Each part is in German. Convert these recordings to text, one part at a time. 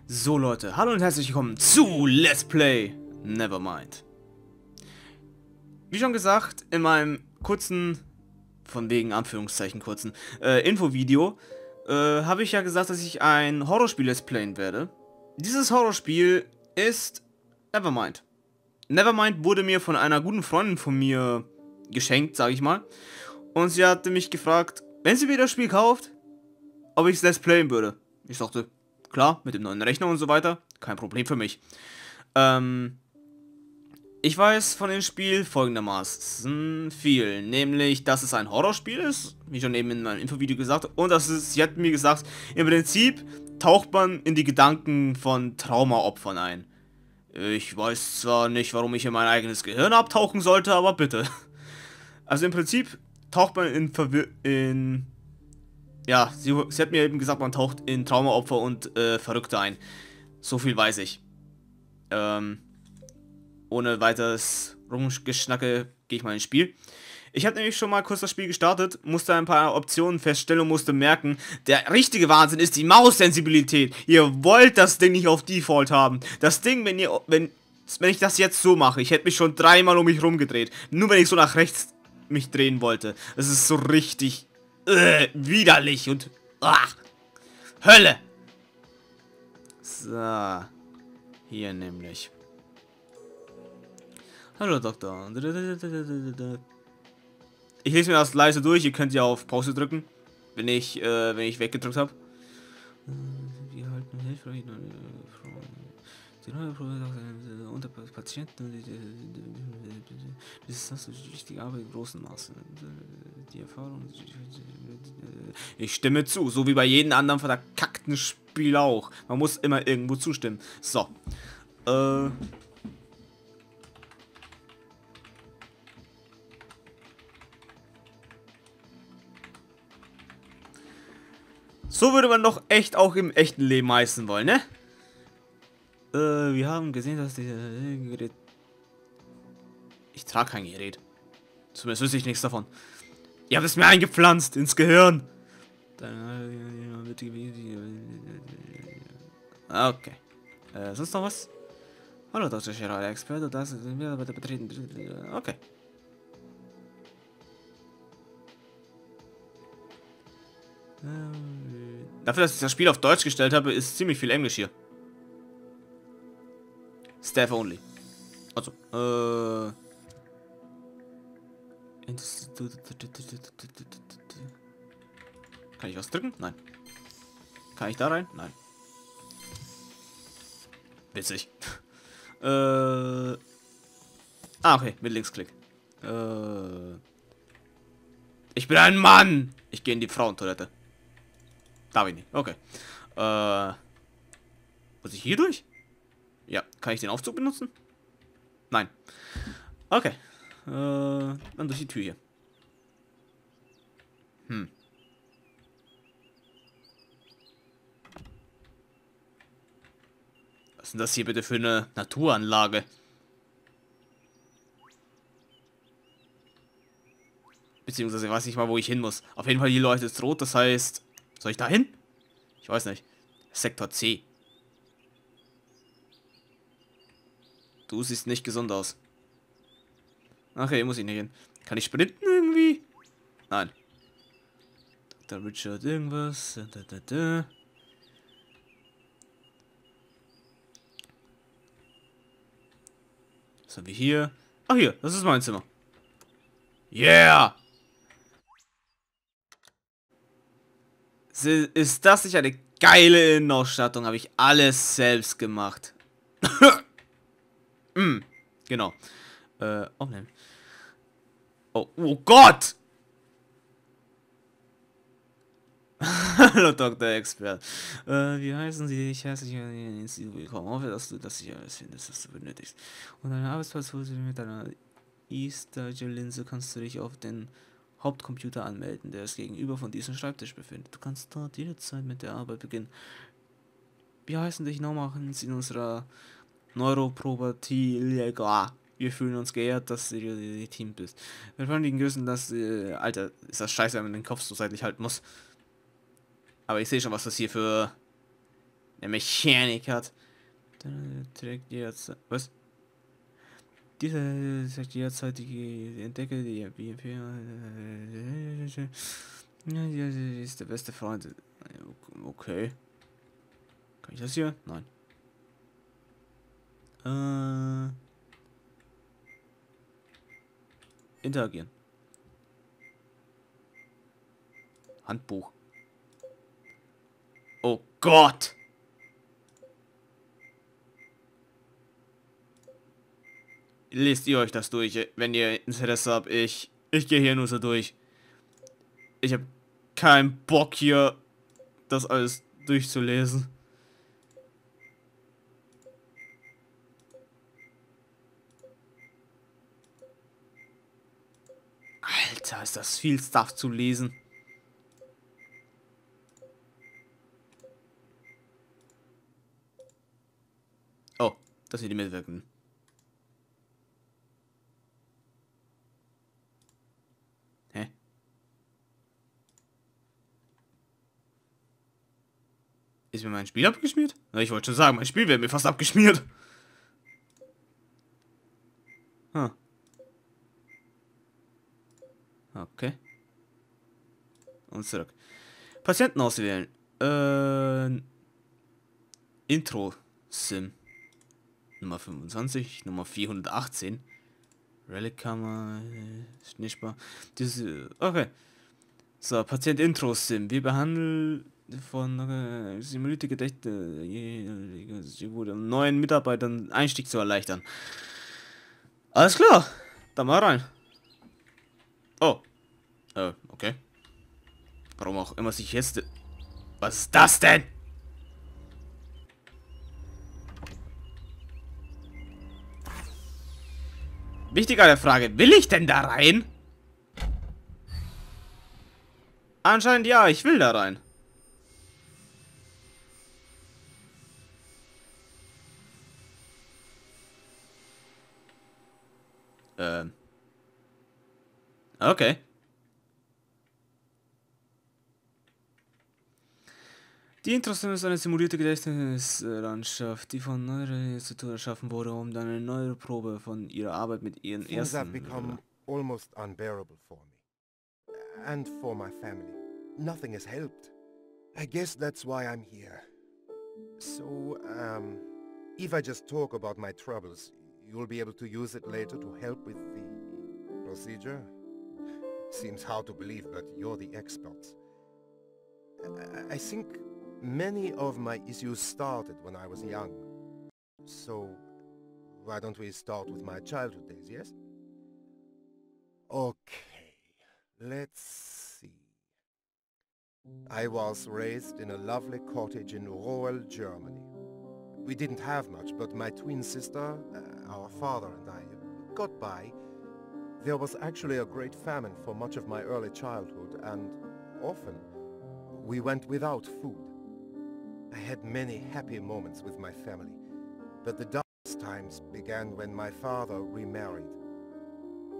So Leute, hallo und herzlich willkommen zu Let's Play Nevermind. Wie schon gesagt, in meinem kurzen, von wegen Anführungszeichen kurzen, Infovideo, habe ich ja gesagt, dass ich ein Horrorspiel Let's Playen werde. Dieses Horrorspiel ist Nevermind. Nevermind wurde mir von einer guten Freundin von mir geschenkt, sage ich mal. Und sie hatte mich gefragt, wenn sie mir das Spiel kauft, ob ich es Let's Playen würde. Ich sagte, klar, mit dem neuen Rechner und so weiter, kein Problem für mich. Ich weiß von dem Spiel folgendermaßen viel, nämlich, dass es ein Horrorspiel ist, wie schon eben in meinem Infovideo gesagt, und sie hat mir gesagt, im Prinzip taucht man in die Gedanken von Traumaopfern ein. Ich weiß zwar nicht, warum ich in mein eigenes Gehirn abtauchen sollte, aber bitte. Also im Prinzip taucht man ja, sie hat mir eben gesagt, man taucht in Traumaopfer und Verrückte ein. So viel weiß ich. Ohne weiteres Rumgeschnacke gehe ich mal ins Spiel. Ich habe nämlich schon mal kurz das Spiel gestartet, musste ein paar Optionen feststellen und musste merken, der richtige Wahnsinn ist die Maussensibilität. Ihr wollt das Ding nicht auf Default haben. Das Ding, wenn ich das jetzt so mache, ich hätte mich schon dreimal um mich rumgedreht. Nur wenn ich so nach rechts mich drehen wollte. Es ist so richtig widerlich und Hölle. So, hier nämlich. Hallo Doktor. Ich lese mir das leise durch. Ihr könnt ja auf Pause drücken, wenn ich weggedrückt habe. Wir halten hilfreich die neue Probe unter Patienten. Das ist das wichtige Arbeit im großen Maße. Die Erfahrung. Ich stimme zu, so wie bei jedem anderen verkackten Spiel auch. Man muss immer irgendwo zustimmen. So. So würde man doch echt auch im echten Leben heißen wollen, ne? Wir haben gesehen, dass dieses Gerät... Ich trage kein Gerät. Zumindest wüsste ich nichts davon. Ihr habt es mir eingepflanzt ins Gehirn. Okay. Sonst noch was? Hallo, Doktor Expert, und das sind wir bitte betreten. Okay. Dafür, dass ich das Spiel auf Deutsch gestellt habe, ist ziemlich viel Englisch hier. Staff only. Also, kann ich was drücken? Nein. Kann ich da rein? Nein. Witzig. Okay, mit Linksklick. Ich bin ein Mann! Ich gehe in die Frauentoilette. Darf ich nicht. Okay. Muss ich hier durch? Ja. Kann ich den Aufzug benutzen? Nein. Okay. Dann durch die Tür hier. Was ist denn das hier bitte für eine Naturanlage? Beziehungsweise ich weiß nicht mal, wo ich hin muss. Auf jeden Fall, hier leuchtet es rot, das heißt... Soll ich da hin? Ich weiß nicht. Sektor C. Du siehst nicht gesund aus. Okay, muss ich nicht hin. Kann ich sprinten irgendwie? Nein. Dr. Richard irgendwas. Was haben wir hier? Ach hier, das ist mein Zimmer. Yeah! Ist das nicht eine geile Innenausstattung? Habe ich alles selbst gemacht. Genau. Aufnehmen. Oh Gott! Hallo Doktor Expert. Wie heißen Sie? Ich herzlich willkommen. Hoffe, dass du das hier alles findest, was du benötigst. Und deine Arbeitsplatz mit deiner Easter-Linse kannst du dich auf den Hauptcomputer anmelden, der es gegenüber von diesem Schreibtisch befindet. Du kannst dort jederzeit mit der Arbeit beginnen. Wir heißen dich nochmal in unserer Neuroprobatie. Wir fühlen uns geehrt, dass du legitim bist. Wir wollen dich grüßen, dass... Alter, ist das scheiße, wenn man den Kopf so seitlich halten muss. Aber ich sehe schon, was das hier für Der Mechanik hat. Trägt jederzeit. Was? Dieser sagt jederzeitige Entdecker, die ist der beste Freund. Okay. Kann ich das hier? Nein. Interagieren. Handbuch. Oh Gott! Lest ihr euch das durch, wenn ihr Interesse habt. Ich gehe hier nur so durch. Ich habe keinen Bock hier, das alles durchzulesen. Alter, ist das viel Stuff zu lesen. Oh, das sind die Mitwirkenden. Hä? Ist mir mein Spiel abgeschmiert? Na, ich wollte schon sagen, mein Spiel wäre mir fast abgeschmiert. Hm. Okay. Und zurück. Patienten auswählen. Intro-Sim. Nummer 25, Nummer 418. Relic-Kammer, Schneespar. Okay. So, Patient Intro-Sim. Wir behandeln von simulierte Gedächte, wurde neuen Mitarbeitern Einstieg zu erleichtern. Alles klar. Dann mal rein. Oh. Okay. Warum auch immer sich jetzt... Was ist das denn? Wichtigere Frage. Will ich denn da rein? Anscheinend ja, ich will da rein. Okay. Die Intro-Sim ist eine simulierte Gedächtnislandschaft, die von Neuer Institut erschaffen wurde, um dann eine neue Probe von ihrer Arbeit mit ihren Things have ersten... become almost unbearable for me. And for my family. Nothing has helped. I guess that's why I'm here. So, if I just talk about my troubles, you'll be able to use it later to help with the procedure? Seems hard to believe, but you're the experts. I think many of my issues started when I was young. So, why don't we start with my childhood days, yes? Okay, let's see. I was raised in a lovely cottage in Frohe, Germany. We didn't have much, but my twin sister, our father and I got by. There was actually a great famine for much of my early childhood, and often we went without food. I had many happy moments with my family, but the darkest times began when my father remarried.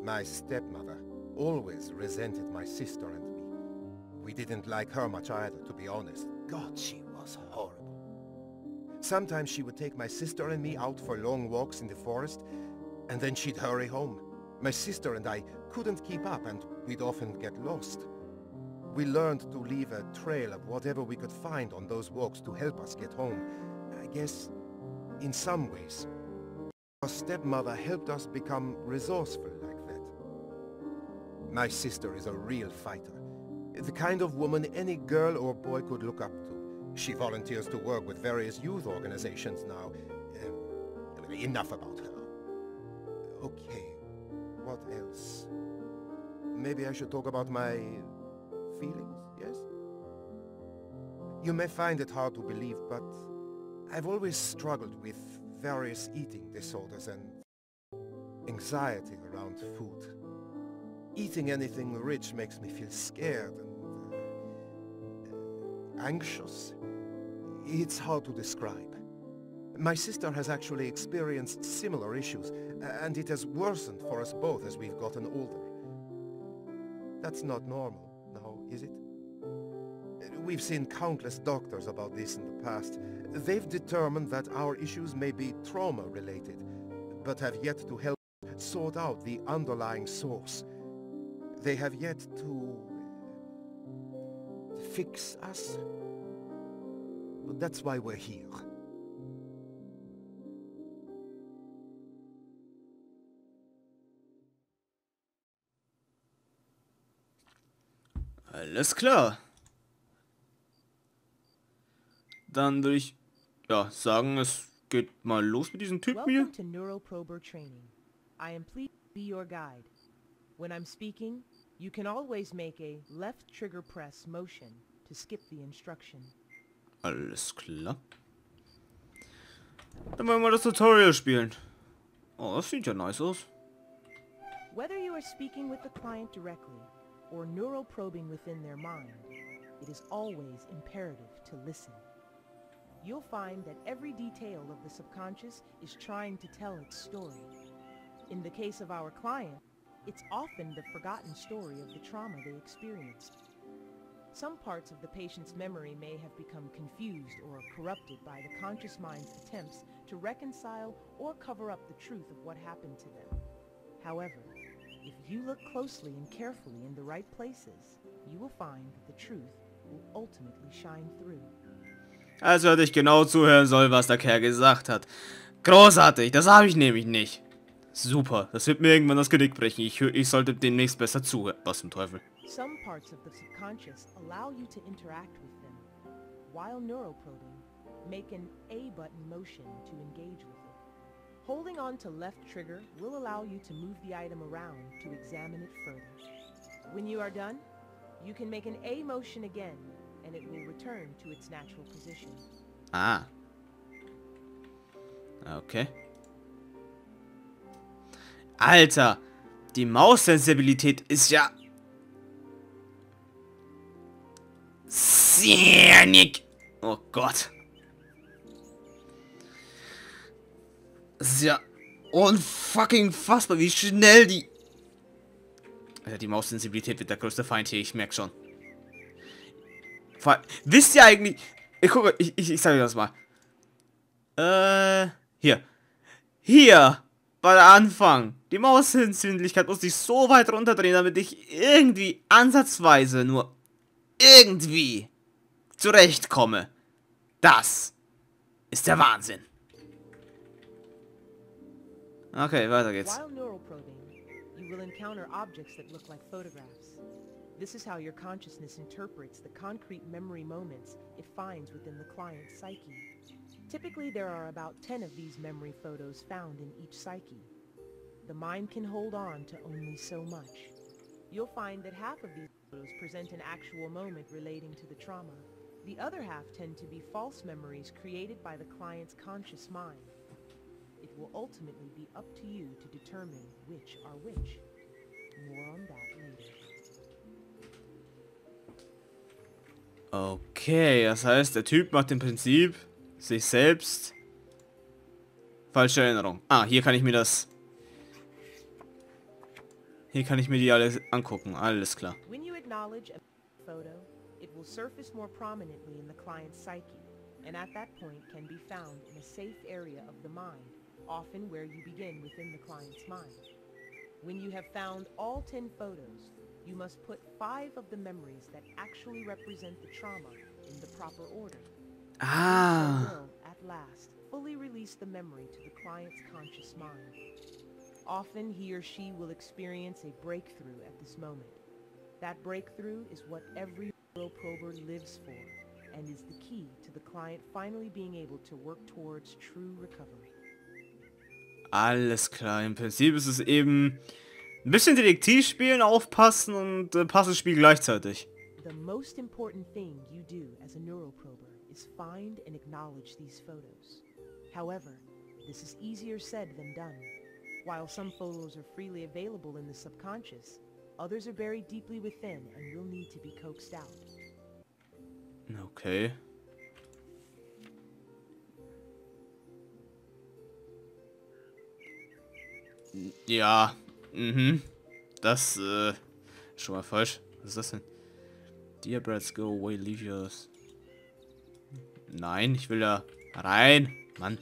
My stepmother always resented my sister and me. We didn't like her much either, to be honest. God, she was horrible. Sometimes she would take my sister and me out for long walks in the forest, and then she'd hurry home. My sister and I couldn't keep up, and we'd often get lost. We learned to leave a trail of whatever we could find on those walks to help us get home. I guess, in some ways, our stepmother helped us become resourceful like that. My sister is a real fighter. The kind of woman any girl or boy could look up to. She volunteers to work with various youth organizations now. Enough about her. Okay, what else? Maybe I should talk about my feelings, yes? You may find it hard to believe, but I've always struggled with various eating disorders and anxiety around food. Eating anything rich makes me feel scared and anxious. It's hard to describe. My sister has actually experienced similar issues, and it has worsened for us both as we've gotten older. That's not normal, now, is it? We've seen countless doctors about this in the past. They've determined that our issues may be trauma-related, but have yet to help sort out the underlying source. They have yet to fix us. That's why we're here. Alles klar. Dann würde ich ja sagen, es geht mal los mit diesem Typen hier. Welcome to Neuroprober training. I am pleased to be your guide. When I'm speaking, you can always make a left trigger press motion to skip the instruction. Alles klar. Dann wollen wir das Tutorial spielen. Oh, das sieht ja nice aus. Whether you are speaking with the client directly or neuroprobing within their mind, it is always imperative to listen. You'll find that every detail of the subconscious is trying to tell its story. In the case of our client, it's often the forgotten story of the trauma they experienced. Some parts of the patient's memory may have become confused or corrupted by the conscious mind's attempts to reconcile or cover up the truth of what happened to them. However, if you look closely and carefully in the right places, you will find that the truth will ultimately shine through. Also hätte ich genau zuhören sollen, was der Kerl gesagt hat. Großartig, das habe ich nämlich nicht. Super, das wird mir irgendwann das Genick brechen. Ich sollte demnächst besser zuhören. Was zum Teufel? Some parts of the subconscious allow you to interact with them, while neuroprobing, make an A button motion to engage with it. Holding on to left trigger will allow you to move the item around to examine it further. When you are done, you can make an A motion again, and it will return to its natural position. Ah. Okay. Alter, die Maussensibilität ist ja sehr nick. Oh Gott. Das ist ja unfucking fassbar, wie schnell die... Alter, die Maussensibilität wird der größte Feind hier, ich merke schon. Wisst ihr eigentlich... Ich sage das mal. Hier. Hier war der Anfang. Die Mausempfindlichkeit musste ich so weit runterdrehen, damit ich irgendwie ansatzweise nur irgendwie zurechtkomme. Das ist der Wahnsinn. Okay, weiter geht's. While neuroprobing, you will encounter objects that look like photographs. This is how your consciousness interprets the concrete memory moments it finds within the client's psyche. Typically, there are about 10 of these memory photos found in each psyche. The mind can hold on to only so much. You'll find that half of these photos present an actual moment relating to the trauma. The other half tend to be false memories created by the client's conscious mind. It will ultimately be up to you to determine which are which. More on that later. Okay, das heißt, der Typ macht im Prinzip sich selbst falsche Erinnerung. Ah, hier kann ich mir das... Hier kann ich mir die alle angucken. Alles klar. When you acknowledge a photo, it will surface more prominently in the client's psyche, and at that point can be found in a safe area of the mind, often where you begin within the client's mind. When you have found all 10 photos, you must put 5 of the memories that actually represent the trauma in the proper order. Ah. You will, at last, fully release the memory to the client's conscious mind. Often he or she will experience a breakthrough at this moment. That breakthrough is what every neuroprober lives for, and is the key to the client finally being able to work towards true recovery. Alles klar. Im Prinzip ist es eben ein bisschen Detektiv spielen, aufpassen und Puzzlespiel gleichzeitig. The most important thing you do as a neuroprober is find and acknowledge these photos. However, this is easier said than done. While some photos are freely available in the subconscious, others are buried deeply within and will need to be coaxed out. Okay. Ja, das, schon mal falsch. Was ist das denn? Dear brats, go away, leave yours. Nein, ich will da rein. Mann.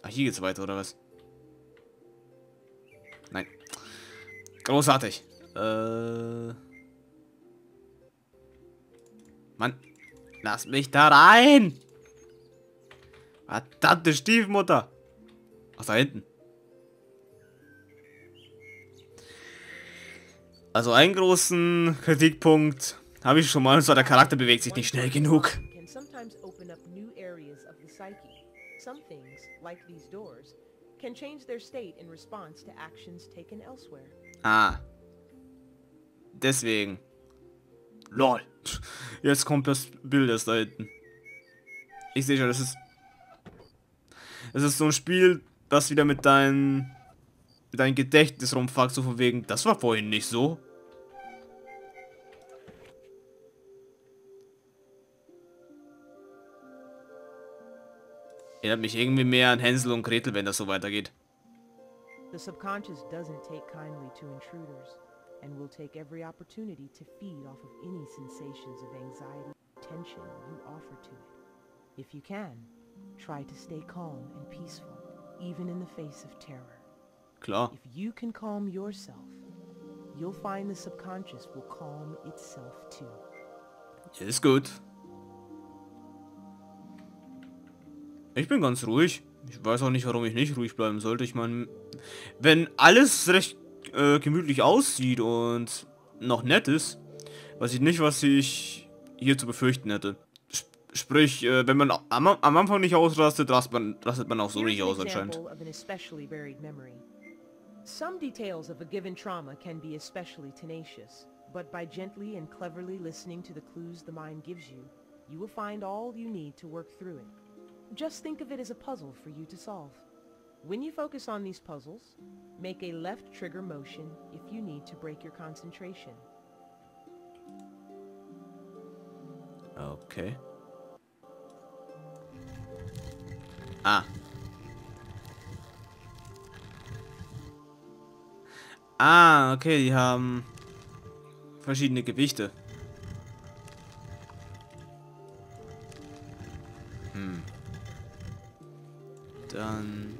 Ach, hier geht's weiter, oder was? Nein. Großartig. Mann. Lass mich da rein. Verdammte Stiefmutter. Ach, da hinten. Also einen großen Kritikpunkt habe ich schon mal, und zwar der Charakter bewegt sich nicht schnell genug. Some things, like these doors, can change their state in response to actions taken elsewhere. Ah. Deswegen. LOL. Jetzt kommt das Bild erst da hinten. Ich sehe schon, das ist so ein Spiel, das wieder mit dein Gedächtnis rumfuckt, so von wegen, das war vorhin nicht so. Erinnert mich irgendwie mehr an Hänsel und Gretel, wenn das so weitergeht. The subconscious doesn't take kindly to intruders and will take every opportunity to feed off of any sensations of anxiety or tension you offer to it. If you can, try to stay calm and peaceful, even in the face of terror. Klar. If you can calm yourself, you'll find the subconscious will calm itself too. Ist gut. Ich bin ganz ruhig. Ich weiß auch nicht, warum ich nicht ruhig bleiben sollte. Ich meine, wenn alles recht gemütlich aussieht und noch nett ist, weiß ich nicht, was ich hier zu befürchten hätte. Sprich, wenn man am Anfang nicht ausrastet, rastet man auch so nicht aus anscheinend. Some details of a given trauma can be especially tenacious, but by gently and cleverly listening to the clues the mind gives you, you will find all you need to work through it. Just think of it as a puzzle for you to solve. When you focus on these puzzles, make a left trigger motion if you need to break your concentration. Okay. Ah. Ah, okay, die haben verschiedene Gewichte. Dann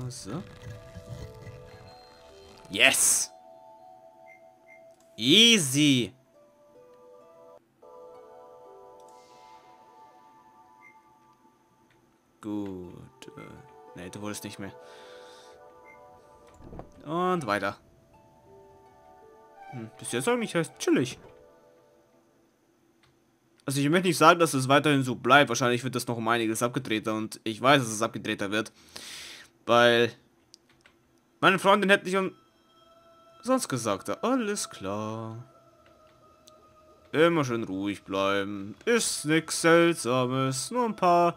so. Yes! Easy! Gut. Nee, du wolltest nicht mehr. Und weiter. Bis jetzt eigentlich heißt chillig. Also ich möchte nicht sagen, dass es weiterhin so bleibt. Wahrscheinlich wird das noch um einiges abgedrehter und ich weiß, dass es abgedrehter wird. Weil meine Freundin hätte nicht sonst gesagt. Alles klar. Immer schön ruhig bleiben. Ist nichts Seltsames. Nur ein paar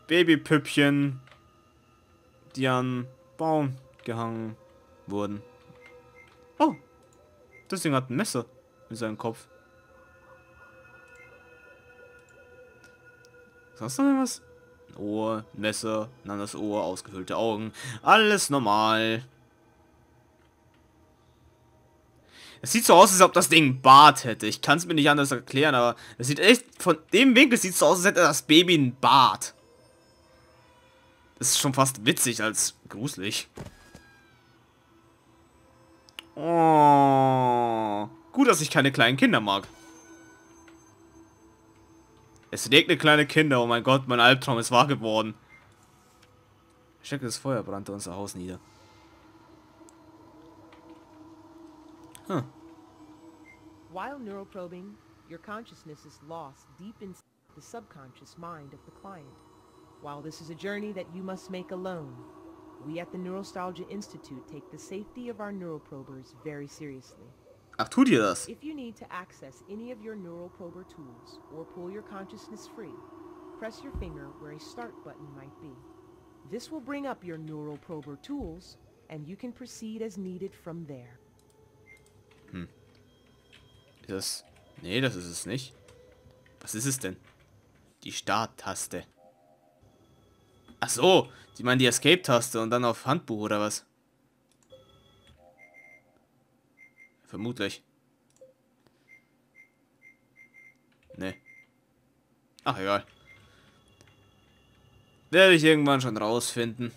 Babypüppchen, die an Baum gehangen wurden. Oh, das Ding hat ein Messer in seinem Kopf. Sonst noch irgendwas? Ohr, Messer, ein anderes Ohr, ausgefüllte Augen. Alles normal. Es sieht so aus, als ob das Ding einen Bart hätte. Ich kann es mir nicht anders erklären, aber es sieht echt, von dem Winkel sieht es so aus, als hätte das Baby einen Bart. Das ist schon fast witzig als gruselig. Oh. Gut, dass ich keine kleinen Kinder mag. Es regnet kleine Kinder. Oh mein Gott, mein Albtraum ist wahr geworden. Schreckliches Feuer brannte unser Haus nieder. While neuroprobing, your consciousness is lost deep inside the subconscious mind of the client. While this is a journey that you must make alone, we at the Neurostalgia Institute take the safety of our neuroprobers very seriously. Ach, tut ihr das? If you need to access any of your neuroprober tools or pull your consciousness free, press your finger where a start button might be. This will bring up your neuroprober tools and you can proceed as needed from there. Das... Nee, das ist es nicht. Was ist es denn? Die Start-Taste. Ach so, die meinen die Escape-Taste und dann auf Handbuch oder was? Vermutlich. Ne. Ach, egal. Werde ich irgendwann schon rausfinden.